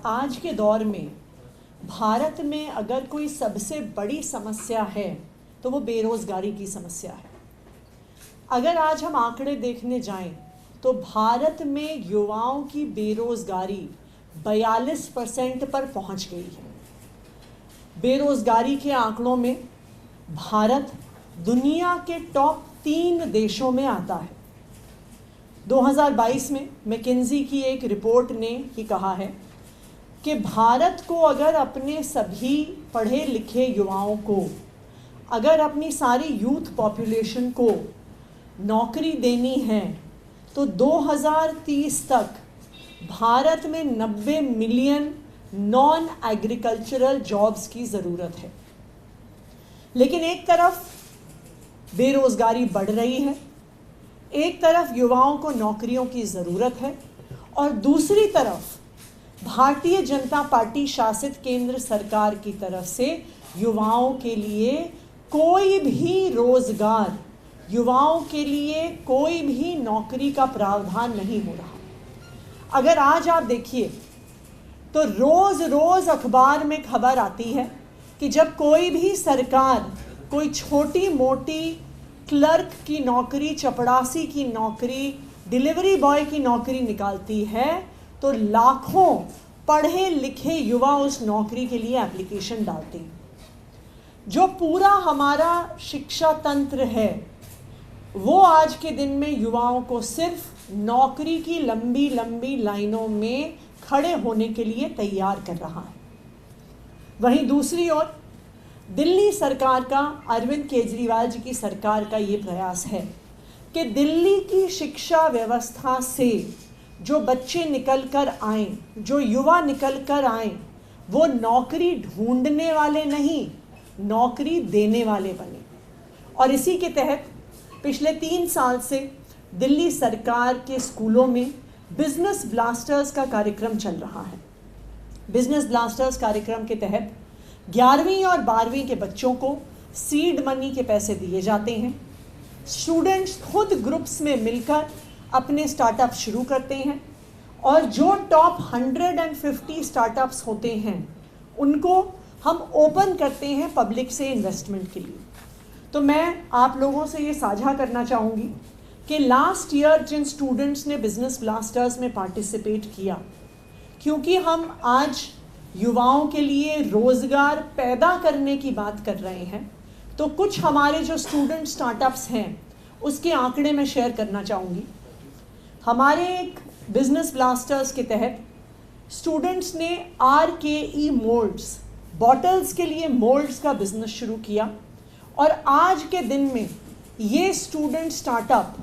आज के दौर में भारत में अगर कोई सबसे बड़ी समस्या है तो वो बेरोज़गारी की समस्या है। अगर आज हम आंकड़े देखने जाएं तो भारत में युवाओं की बेरोज़गारी 42% पर पहुंच गई है। बेरोज़गारी के आंकड़ों में भारत दुनिया के टॉप 3 देशों में आता है। 2022 में मैकिन्जी की एक रिपोर्ट ने ही कहा है कि भारत को अगर अपने सभी पढ़े लिखे युवाओं को, अगर अपनी सारी यूथ पॉपुलेशन को नौकरी देनी है तो 2030 तक भारत में 90 मिलियन नॉन एग्रीकल्चरल जॉब्स की ज़रूरत है। लेकिन एक तरफ बेरोज़गारी बढ़ रही है, एक तरफ युवाओं को नौकरियों की ज़रूरत है और दूसरी तरफ भारतीय जनता पार्टी शासित केंद्र सरकार की तरफ से युवाओं के लिए कोई भी रोज़गार, युवाओं के लिए कोई भी नौकरी का प्रावधान नहीं हो रहा। अगर आज आप देखिए तो रोज़ अखबार में खबर आती है कि जब कोई भी सरकार कोई छोटी मोटी क्लर्क की नौकरी, चपड़ासी की नौकरी, डिलीवरी बॉय की नौकरी निकालती है तो लाखों पढ़े लिखे युवा उस नौकरी के लिए एप्लीकेशन डालते हैं। जो पूरा हमारा शिक्षा तंत्र है वो आज के दिन में युवाओं को सिर्फ नौकरी की लंबी लंबी लाइनों में खड़े होने के लिए तैयार कर रहा है। वहीं दूसरी ओर दिल्ली सरकार का, अरविंद केजरीवाल जी की सरकार का ये प्रयास है कि दिल्ली की शिक्षा व्यवस्था से जो बच्चे निकल कर आएँ, जो युवा निकल कर आएँ, वो नौकरी ढूंढने वाले नहीं, नौकरी देने वाले बने। और इसी के तहत पिछले 3 साल से दिल्ली सरकार के स्कूलों में बिजनेस ब्लास्टर्स का कार्यक्रम चल रहा है। बिजनेस ब्लास्टर्स कार्यक्रम के तहत 11वीं और 12वीं के बच्चों को सीड मनी के पैसे दिए जाते हैं। स्टूडेंट्स खुद ग्रुप्स में मिलकर अपने स्टार्टअप शुरू करते हैं और जो टॉप 150 स्टार्टअप्स होते हैं उनको हम ओपन करते हैं पब्लिक से इन्वेस्टमेंट के लिए। तो मैं आप लोगों से ये साझा करना चाहूँगी कि लास्ट ईयर जिन स्टूडेंट्स ने बिजनेस ब्लास्टर्स में पार्टिसिपेट किया, क्योंकि हम आज युवाओं के लिए रोज़गार पैदा करने की बात कर रहे हैं, तो कुछ हमारे जो स्टूडेंट स्टार्टअप्स हैं उसके आंकड़े मैं शेयर करना चाहूँगी। हमारे एक बिजनेस ब्लास्टर्स के तहत स्टूडेंट्स ने RKE मोल्ड्स, बॉटल्स के लिए मोल्ड्स का बिजनेस शुरू किया और आज के दिन में ये स्टूडेंट स्टार्टअप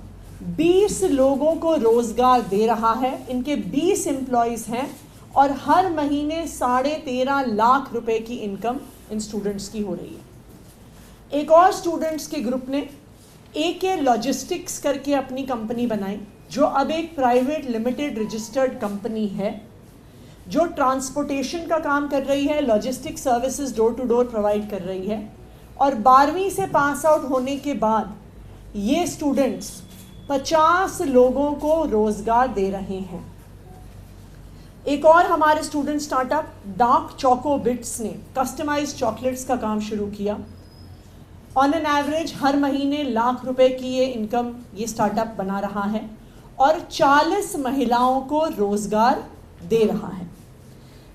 20 लोगों को रोज़गार दे रहा है। इनके 20 एम्प्लॉयज़ हैं और हर महीने 13.5 लाख रुपए की इनकम इन स्टूडेंट्स की हो रही है। एक और स्टूडेंट्स के ग्रुप ने AK लॉजिस्टिक्स करके अपनी कंपनी बनाई, जो अब एक प्राइवेट लिमिटेड रजिस्टर्ड कंपनी है, जो ट्रांसपोर्टेशन का काम कर रही है, logistic services door to door provide कर रही है। और 12वीं से पास आउट होने के बाद ये स्टूडेंट्स 50 लोगों को रोज़गार दे रहे हैं। एक और हमारे student startup dark choco bits ने कस्टमाइज्ड चॉकलेट्स का काम शुरू किया। ऑन एन एवरेज हर महीने लाख रुपए की ये इनकम ये स्टार्टअप बना रहा है और 40 महिलाओं को रोज़गार दे रहा है।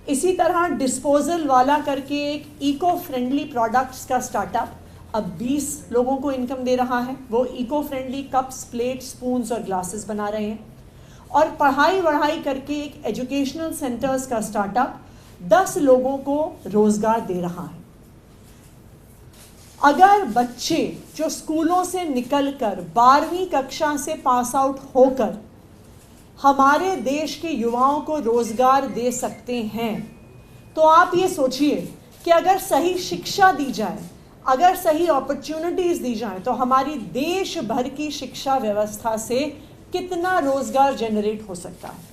इसी तरह डिस्पोजल वाला करके एक इको फ्रेंडली प्रोडक्ट्स का स्टार्टअप अब 20 लोगों को इनकम दे रहा है। वो eco friendly cups, plate, spoons और ग्लासेस बना रहे हैं। और पढ़ाई वढ़ाई करके एक एजुकेशनल सेंटर्स का स्टार्टअप 10 लोगों को रोज़गार दे रहा है। अगर बच्चे जो स्कूलों से निकलकर 12वीं कक्षा से पास आउट होकर हमारे देश के युवाओं को रोज़गार दे सकते हैं, तो आप ये सोचिए कि अगर सही शिक्षा दी जाए, अगर सही अपॉर्चुनिटीज़ दी जाए, तो हमारी देश भर की शिक्षा व्यवस्था से कितना रोज़गार जनरेट हो सकता है।